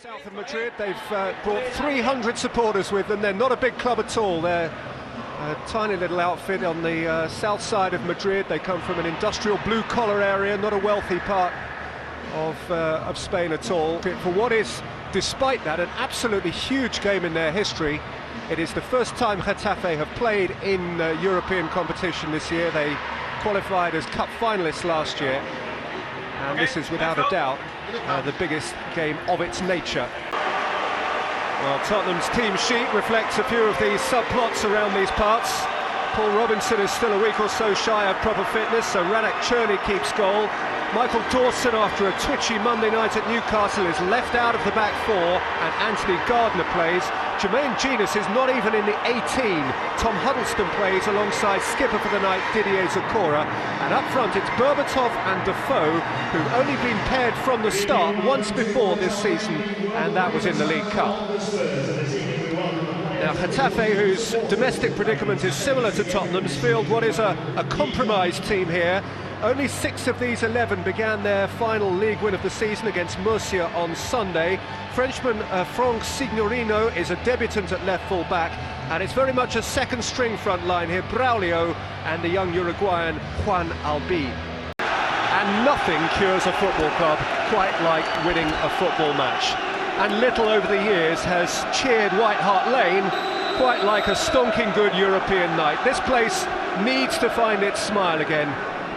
South of Madrid, they've brought 300 supporters with them. They're not a big club at all. They're a tiny little outfit on the south side of Madrid. They come from an industrial blue-collar area, not a wealthy part of Spain at all. For what is, despite that, an absolutely huge game in their history. It is the first time Getafe have played in European competition this year. They qualified as cup finalists last year, and this is without a doubt the biggest game of its nature. Well, Tottenham's team sheet reflects a few of the subplots around these parts. Paul Robinson is still a week or so shy of proper fitness, so Ranek Černý keeps goal. Michael Dawson, after a twitchy Monday night at Newcastle, is left out of the back four, and Anthony Gardner plays. Jermaine Genius is not even in the 18. Tom Huddleston plays alongside skipper for the night, Didier Zokora. And up front it's Berbatov and Defoe, who've only been paired from the start once before this season, and that was in the League Cup. Now Getafe, whose domestic predicament is similar to Tottenham's, field what is a compromised team here. Only 6 of these 11 began their final league win of the season against Murcia on Sunday. Frenchman Franck Signorino is a debutant at left full back, and it's very much a second string front line here, Braulio and the young Uruguayan Juan Albi. And nothing cures a football club quite like winning a football match. And little over the years has cheered White Hart Lane quite like a stonking good European night. This place needs to find its smile again.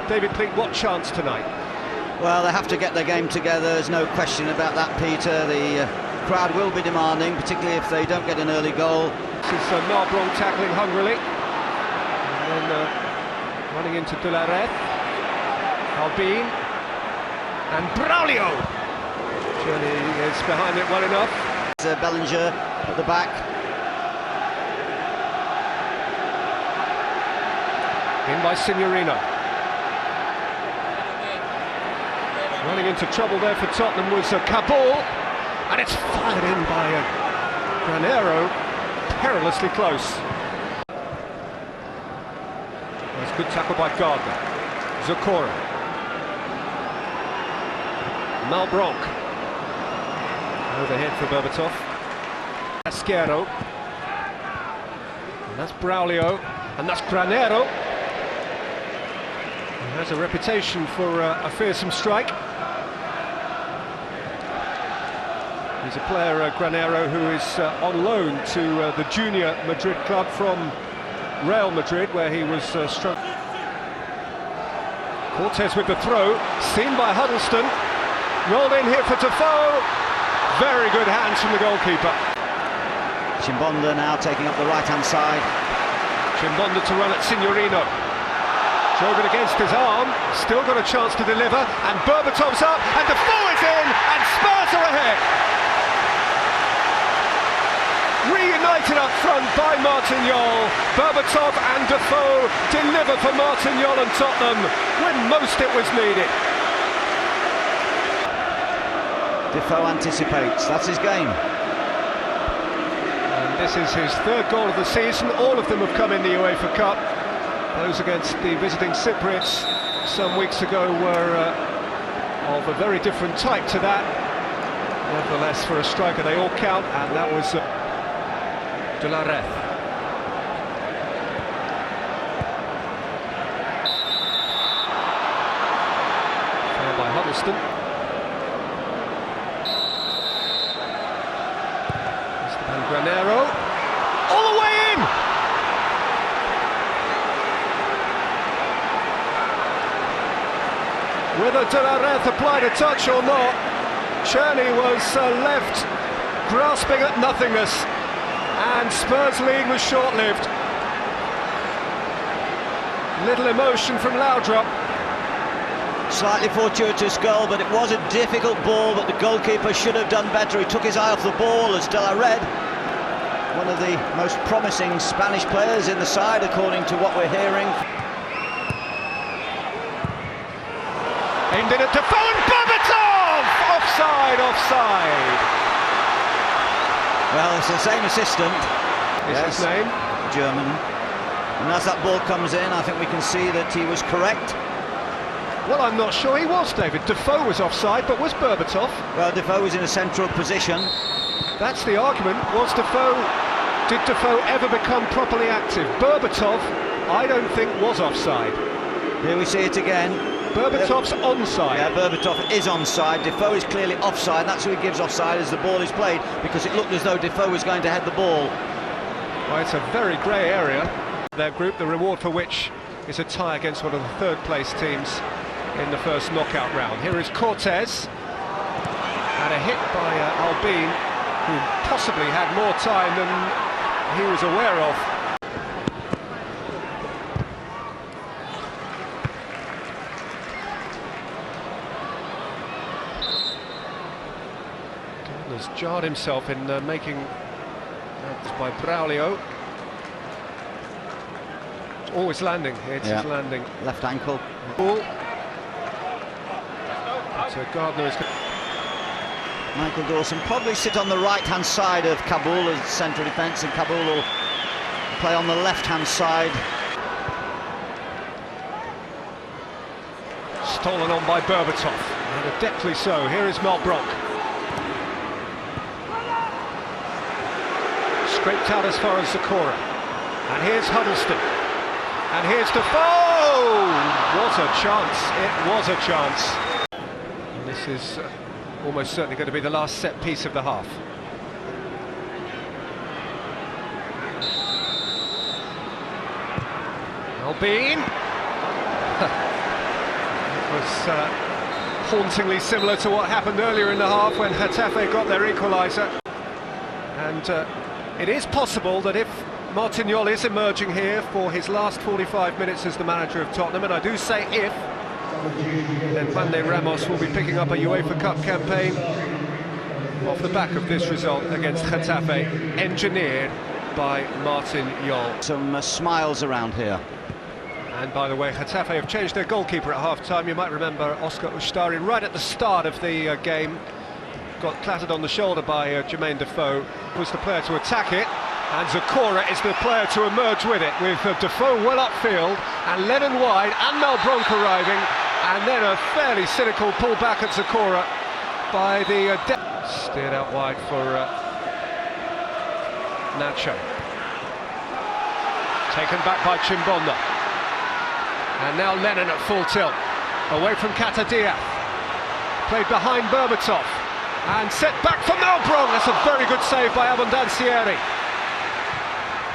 David Pleat, what chance tonight? Well, they have to get their game together, there's no question about that, Peter. The crowd will be demanding, particularly if they don't get an early goal. This is Malbron tackling hungrily. And then running into De La Red. Albin. And Braulio! Černý is behind it well enough. Bellinger at the back. In by Signorino. Running into trouble there for Tottenham was Kabul, and it's fired in by Granero, perilously close. That's good tackle by Gardner. Zokora. Malbronk. Overhead for Berbatov. Asquero. And that's Braulio, and that's Granero. He has a reputation for a fearsome strike. He's a player, Granero, who is on loan to the junior Madrid club from Real Madrid, where he was struck. Cortez with the throw, seen by Huddleston, rolled in here for Defoe. Very good hands from the goalkeeper. Chimbonda now taking up the right-hand side. Chimbonda to run at Signorino. Drove it against his arm, still got a chance to deliver, and Berbatov's up, and Defoe is in, and Spurs are ahead. Reunited up front by Martin Jol. Berbatov and Defoe deliver for Martin Jol and Tottenham when most it was needed. Defoe anticipates, that's his game. And this is his third goal of the season. All of them have come in the UEFA Cup. Those against the visiting Cypriots some weeks ago were of a very different type to that. Nevertheless, for a striker they all count, and that was De La Red. Foul by Huddleston. Esteban Granero. All the way in! Whether De La Red applied a touch or not, Černý was left grasping at nothingness, and Spurs' lead was short-lived. Little emotion from Laudrup. Slightly fortuitous goal, but it was a difficult ball, but the goalkeeper should have done better. He took his eye off the ball as De La Red, one of the most promising Spanish players in the side, according to what we're hearing. Aimed in at Defoe and Berbatov! Offside! Well, it's the same assistant. Is his name? German. And as that ball comes in, I think we can see that he was correct. Well, I'm not sure he was, David. Defoe was offside, but was Berbatov? Well, Defoe was in a central position. That's the argument. Did Defoe ever become properly active? Berbatov, I don't think, was offside. Here we see it again. Berbatov's onside. Yeah, Berbatov is onside. Defoe is clearly offside. That's who he gives offside as the ball is played, because it looked as though Defoe was going to head the ball. Well, it's a very grey area. Their group, the reward for which is a tie against one of the third-place teams in the first knockout round. Here is Cortez, and a hit by Albin, who possibly had more time than he was aware of. Gardner's jarred himself in making that by Braulio. It's always landing, it's his landing. Left ankle. Ball. So Gardner is... Michael Dawson probably sit on the right-hand side of Kabul as central defence, and Kabul will play on the left-hand side. Stolen on by Berbatov, and adeptly so. Here is Malbranc. Scraped out as far as Zakora. And here's Huddleston. And here's Defoe! What a chance, it was a chance. And this is almost certainly going to be the last set piece of the half. Albin. It was hauntingly similar to what happened earlier in the half when Getafe got their equaliser. And it is possible that if Martin Jol is emerging here for his last 45 minutes as the manager of Tottenham, and I do say if, then Juan de Ramos will be picking up a UEFA Cup campaign off the back of this result against Getafe, engineered by Martin Jol. Some smiles around here. And by the way, Getafe have changed their goalkeeper at half-time. You might remember Oscar Ustari right at the start of the game got clattered on the shoulder by Jermaine Defoe. Was the player to attack it, and Zakora is the player to emerge with it, with Defoe well upfield and Lennon wide and Malbranc arriving, and then a fairly cynical pull back at Zakora by the steered out wide for Nacho. Taken back by Chimbonda, and now Lennon at full tilt, away from Katadia, played behind Berbatov, and set back for Malbranc. That's a very good save by Abondancieri.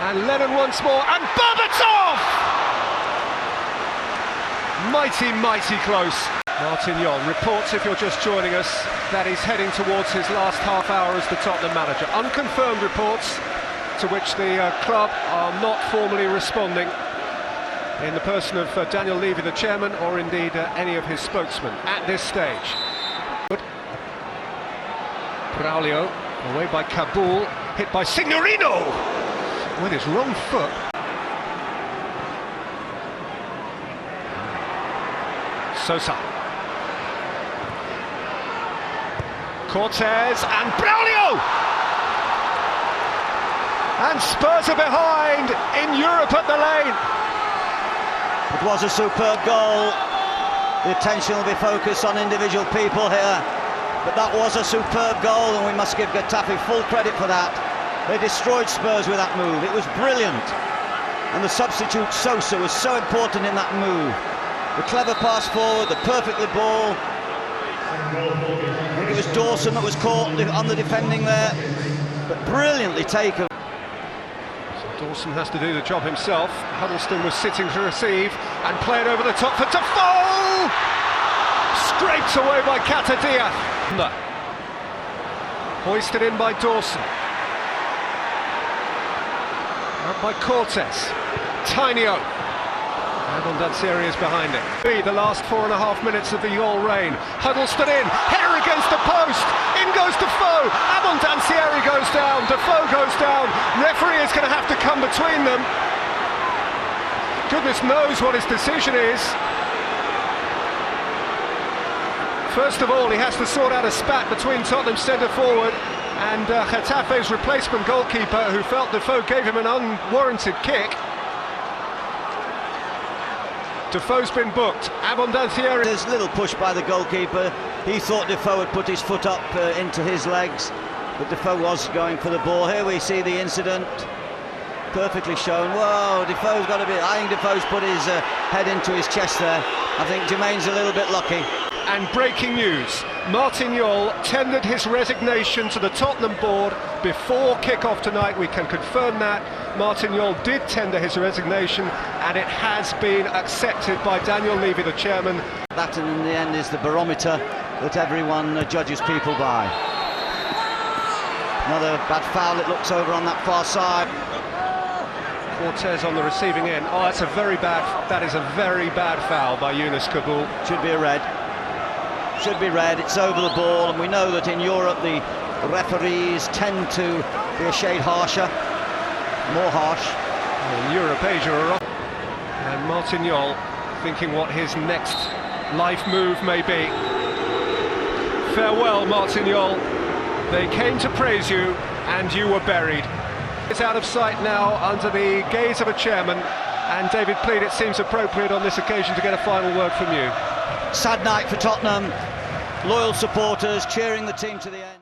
And Lennon once more, and Berbatov! Mighty, mighty close. Martin Jol reports, if you're just joining us, that he's heading towards his last half hour as the Tottenham manager. Unconfirmed reports to which the club are not formally responding, in the person of Daniel Levy, the chairman, or indeed any of his spokesmen at this stage. Braulio, away by Kabul, hit by Signorino with his wrong foot. Sosa. Cortez and Braulio! And Spurs are behind in Europe at the lane. It was a superb goal. The attention will be focused on individual people here, but that was a superb goal, and we must give Getafe full credit for that. They destroyed Spurs with that move. It was brilliant, and the substitute Sosa was so important in that move. The clever pass forward, the perfectly ball. I think it was Dawson that was caught on the defending there, but brilliantly taken. Dawson has to do the job himself. Huddleston was sitting to receive and played over the top for Defoe! Scraped away by Katadia. Hoisted in by Dawson. Out by Cortez. Tinio. Abondancieri is behind it. The last 4.5 minutes of the Jol reign. Huddleston in, header against the post. In goes Defoe. Abondancieri goes down. Defoe goes down. Referee is going to have to come between them. Goodness knows what his decision is. First of all, he has to sort out a spat between Tottenham's centre forward and Getafe's replacement goalkeeper, who felt Defoe gave him an unwarranted kick. Defoe's been booked. Abondancieri. There's a little push by the goalkeeper. He thought Defoe had put his foot up into his legs, but Defoe was going for the ball. Here we see the incident perfectly shown. Whoa, Defoe's got to be. I think Defoe's put his head into his chest there. I think Jermaine's a little bit lucky. And breaking news, Martin Jol tendered his resignation to the Tottenham board before kick-off tonight. We can confirm that. Martin Jol did tender his resignation, and it has been accepted by Daniel Levy, the chairman. That in the end is the barometer that everyone judges people by. Another bad foul, it looks over on that far side. Cortez on the receiving end. Oh, that's a very bad, that is a very bad foul by Yunus Kabul. Should be a red. Should be red. It's over the ball, and we know that in Europe the referees tend to be a shade harsher, more harsh. In Europe, Asia are off. And Martin Jol thinking what his next life move may be. Farewell, Martin Jol. They came to praise you, and you were buried. It's out of sight now under the gaze of a chairman, and David Pleat, it seems appropriate on this occasion to get a final word from you. Sad night for Tottenham. Loyal supporters cheering the team to the end.